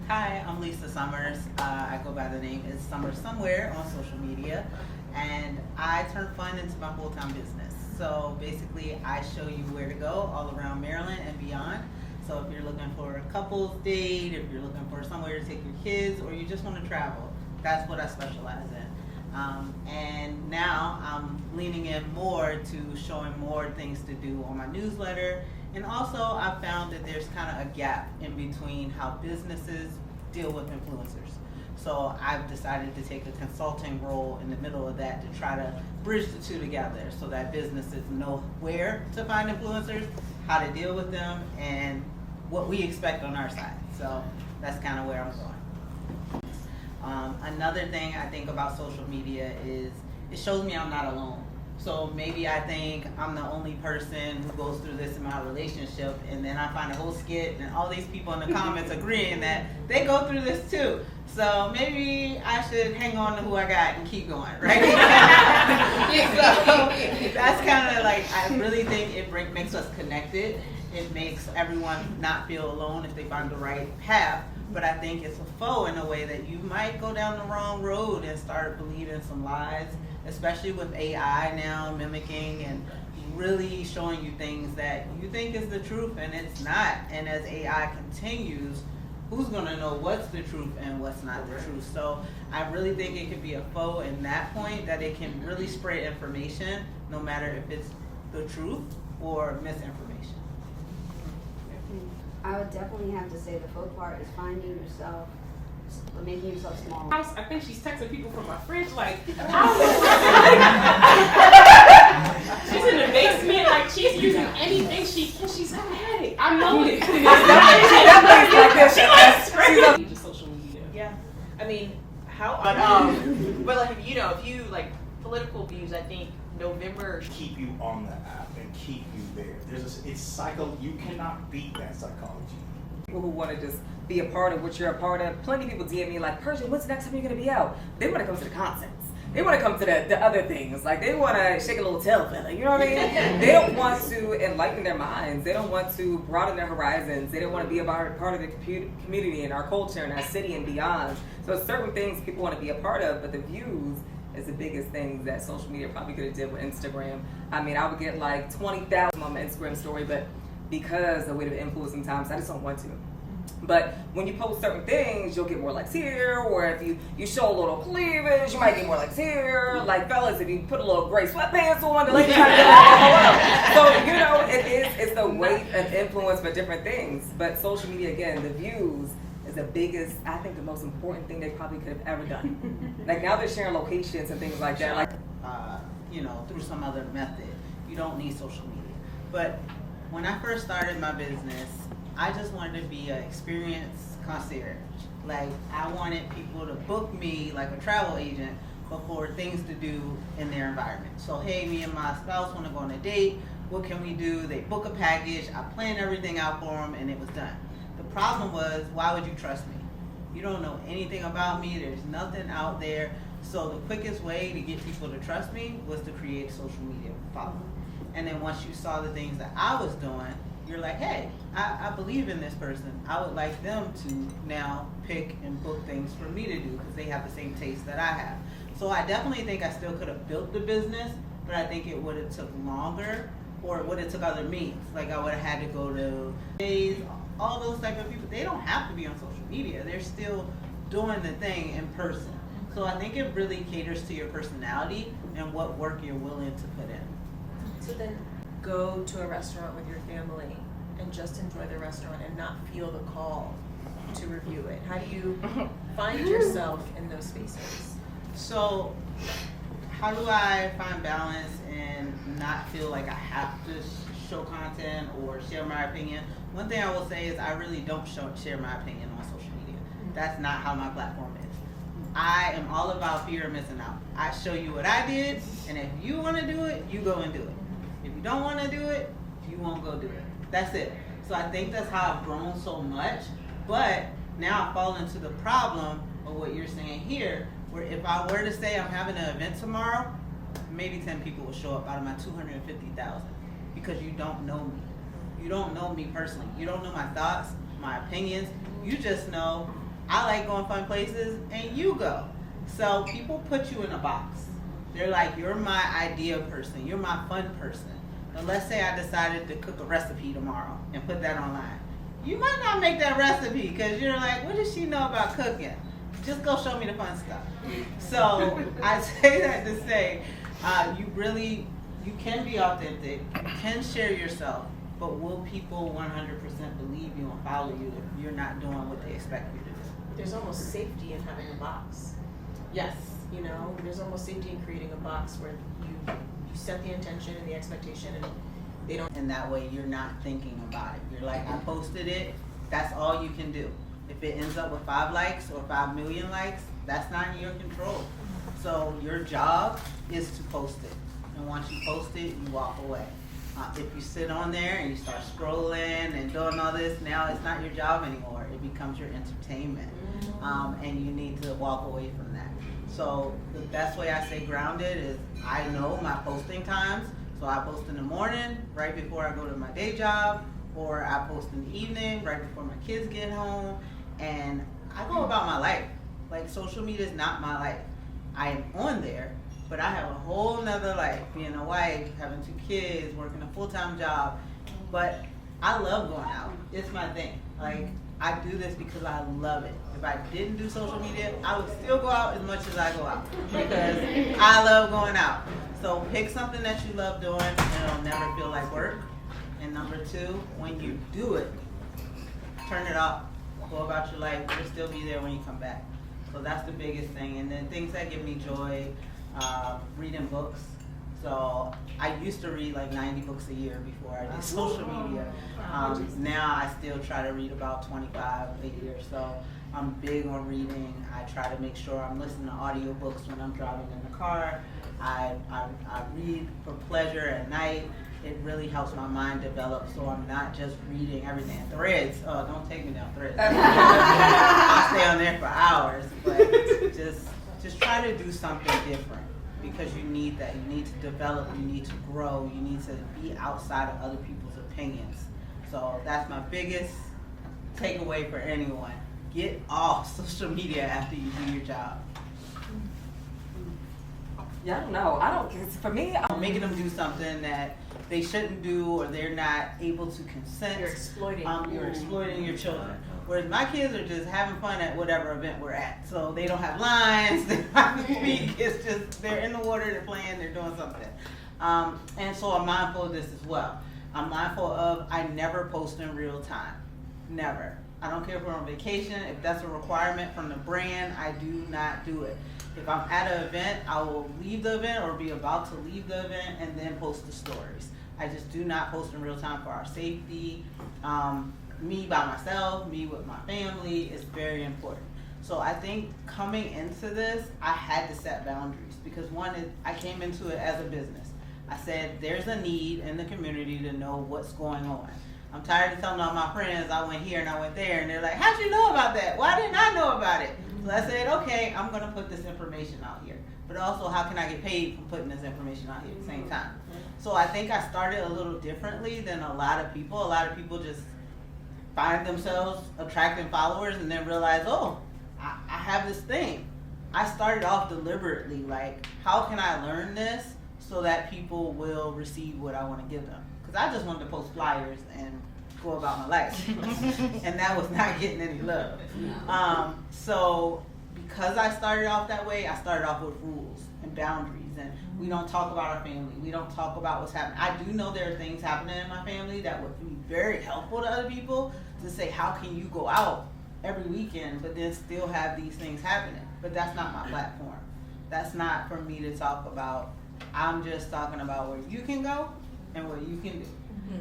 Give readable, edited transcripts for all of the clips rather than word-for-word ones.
Hi, I'm Lisa Summers. I go by the name is Summer Somewhere on social media, and I turn fun into my full-time business. So basically, I show you where to go all around Maryland and beyond. So if you're looking for a couple's date, if you're looking for somewhere to take your kids, or you just want to travel, that's what I specialize in. And now I'm leaning in more to showing more things to do on my newsletter. And also I found that there's kind of a gap in between how businesses deal with influencers. So I've decided to take a consulting role in the middle of that to try to bridge the two together so that businesses know where to find influencers, how to deal with them, and what we expect on our side. So that's kind of where I'm going. Another thing I think about social media is it shows me I'm not alone. So maybe I think I'm the only person who goes through this in my relationship, and then I find a whole skit and all these people in the comments agreeing that they go through this too. So maybe I should hang on to who I got and keep going, right? So that's kind of like, I really think it makes us connected. It makes everyone not feel alone if they find the right path. But I think it's a foe in a way that you might go down the wrong road and start believing some lies, especially with AI now mimicking and really showing you things that you think is the truth and it's not. And as AI continues, who's gonna know what's the truth and what's not the truth? So I really think it could be a foe in that point, that it can really spread information no matter if it's the truth or misinformation. I would definitely have to say the faux part is finding yourself, making yourself small. I think she's texting people from my fridge, like, she's in the basement, like, she's using anything she can. She's had it. I know it. She likes just social media. Yeah. I mean, but like, if you like political views, I think November keep you on the app and keep you there. It's cycle. You cannot beat that psychology. People who want to just be a part of what you're a part of. Plenty of people DM me like, Persian, what's the next time you're going to be out? They want to come to the concerts. They want to come to the other things. Like, they want to shake a little tail feather. You know what I mean? They don't want to enlighten their minds. They don't want to broaden their horizons. They don't want to be a part of the community and our culture and our city and beyond. So certain things people want to be a part of, but the views is the biggest thing that social media probably could have did with Instagram. I mean, I would get like 20,000 on my Instagram story, but because of the way of influence sometimes, I just don't want to. But when you post certain things, you'll get more likes here, or if you show a little cleavage, you might get more likes here. Like, fellas, if you put a little gray sweatpants on, the ladies trying to get So, it's the weight of influence for different things. But social media, again, the views is the biggest, I think the most important thing they probably could have ever done. Like, now they're sharing locations and things like that. Like, through some other method. You don't need social media. But when I first started my business, I just wanted to be an experienced concierge. Like, I wanted people to book me like a travel agent, but for things to do in their environment. So, hey, me and my spouse want to go on a date. What can we do? They book a package. I planned everything out for them, and it was done. The problem was, why would you trust me? You don't know anything about me. There's nothing out there. So the quickest way to get people to trust me was to create a social media following. And then once you saw the things that I was doing, you're like, hey, I believe in this person. I would like them to now pick and book things for me to do because they have the same taste that I have. So I definitely think I still could have built the business, but I think it would have took longer, or it would have took other means. Like, I would have had to go to days, all those type of people. They don't have to be on social media. They're still doing the thing in person. So I think it really caters to your personality and what work you're willing to put in. So then go to a restaurant with your family and just enjoy the restaurant and not feel the call to review it. How do you find yourself in those spaces? So how do I find balance and not feel like I have to show content or share my opinion? One thing I will say is I really don't share my opinion on social media. That's not how my platform is. I am all about fear of missing out. I show you what I did, and if you want to do it, you go and do it. If you don't want to do it, you won't go do it. That's it. So I think that's how I've grown so much. But now I fall into the problem of what you're saying here, where if I were to say I'm having an event tomorrow, maybe 10 people will show up out of my 250,000 because you don't know me. You don't know me personally. You don't know my thoughts, my opinions. You just know I like going fun places, and you go. So people put you in a box. They're like, you're my idea person. You're my fun person. And let's say I decided to cook a recipe tomorrow and put that online. You might not make that recipe because you're like, what does she know about cooking? Just go show me the fun stuff. So I say that to say, you can be authentic, you can share yourself, but will people 100% believe you and follow you if you're not doing what they expect you to do? There's almost safety in having a box. Yes. You know, there's almost safety in creating a box where you set the intention and the expectation, and they don't. And that way you're not thinking about it. You're like, I posted it, that's all you can do. If it ends up with 5 likes or 5 million likes, that's not in your control. So your job is to post it. And once you post it, you walk away. If you sit on there and you start scrolling and doing all this, now it's not your job anymore. It becomes your entertainment. And you need to walk away from that. So the best way I stay grounded is I know my posting times. So I post in the morning, right before I go to my day job, or I post in the evening, right before my kids get home. And I go about my life. Like, social media is not my life. I am on there, but I have a whole nother life, being a wife, having 2 kids, working a full-time job. But I love going out. It's my thing. Like, I do this because I love it. If I didn't do social media, I would still go out as much as I go out because I love going out. So pick something that you love doing and it'll never feel like work. And number 2, when you do it, turn it off. Go about your life. You'll still be there when you come back. So that's the biggest thing. And then things that give me joy, reading books. So I used to read like 90 books a year before I did social media. Now I still try to read about 25 a year. So I'm big on reading. I try to make sure I'm listening to audiobooks when I'm driving in the car. I read for pleasure at night. It really helps my mind develop, so I'm not just reading everything. Threads, oh, don't take me down Threads. I'll stay on there for hours, but just try to do something different because you need that. You need to develop, you need to grow, you need to be outside of other people's opinions. So that's my biggest takeaway for anyone. Get off social media after you do your job. Yeah, I don't know. For me, I'm making them do something that they shouldn't do or they're not able to consent. You're exploiting. You're exploiting your children. Whereas my kids are just having fun at whatever event we're at. So they don't have lines, they don't have to speak. It's just they're in the water, they're playing, they're doing something. And so I'm mindful of this as well. I'm mindful of I never post in real time. Never. I don't care if we're on vacation. If that's a requirement from the brand, I do not do it. If I'm at an event, I will leave the event or be about to leave the event and then post the stories. I just do not post in real time for our safety. Me by myself, me with my family is very important. So I think coming into this, I had to set boundaries because one is I came into it as a business. I said there's a need in the community to know what's going on. I'm tired of telling all my friends I went here and I went there and they're like, how'd you know about that? Why didn't I know about it? So I said, okay, I'm gonna put this information out here. But also, how can I get paid for putting this information out here at the same time? So I think I started a little differently than a lot of people. A lot of people just find themselves attracting followers and then realize, oh, I have this thing. I started off deliberately, like, how can I learn this so that people will receive what I want to give them? Because I just wanted to post flyers and go about my life. And that was not getting any love. So because I started off that way, I started off with rules and boundaries. And we don't talk about our family. We don't talk about what's happening. I do know there are things happening in my family that would be very helpful to other people to say, how can you go out every weekend but then still have these things happening? But that's not my platform. That's not for me to talk about. I'm just talking about where you can go and what you can do.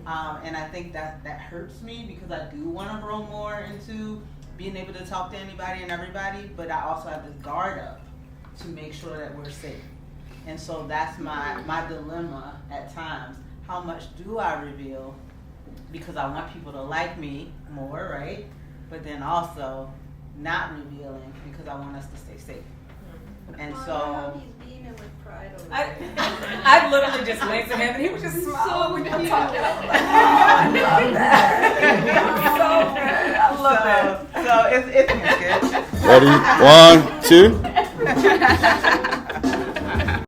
And I think that hurts me because I do want to grow more into being able to talk to anybody and everybody, but I also have this guard up to make sure that we're safe. And so that's my dilemma at times. How much do I reveal? Because I want people to like me more, right? But then also not revealing because I want us to stay safe. And so I literally just went to him and he was just smiling when you talking. I love that. So good. I love that. So it's good. Ready? 1, 2.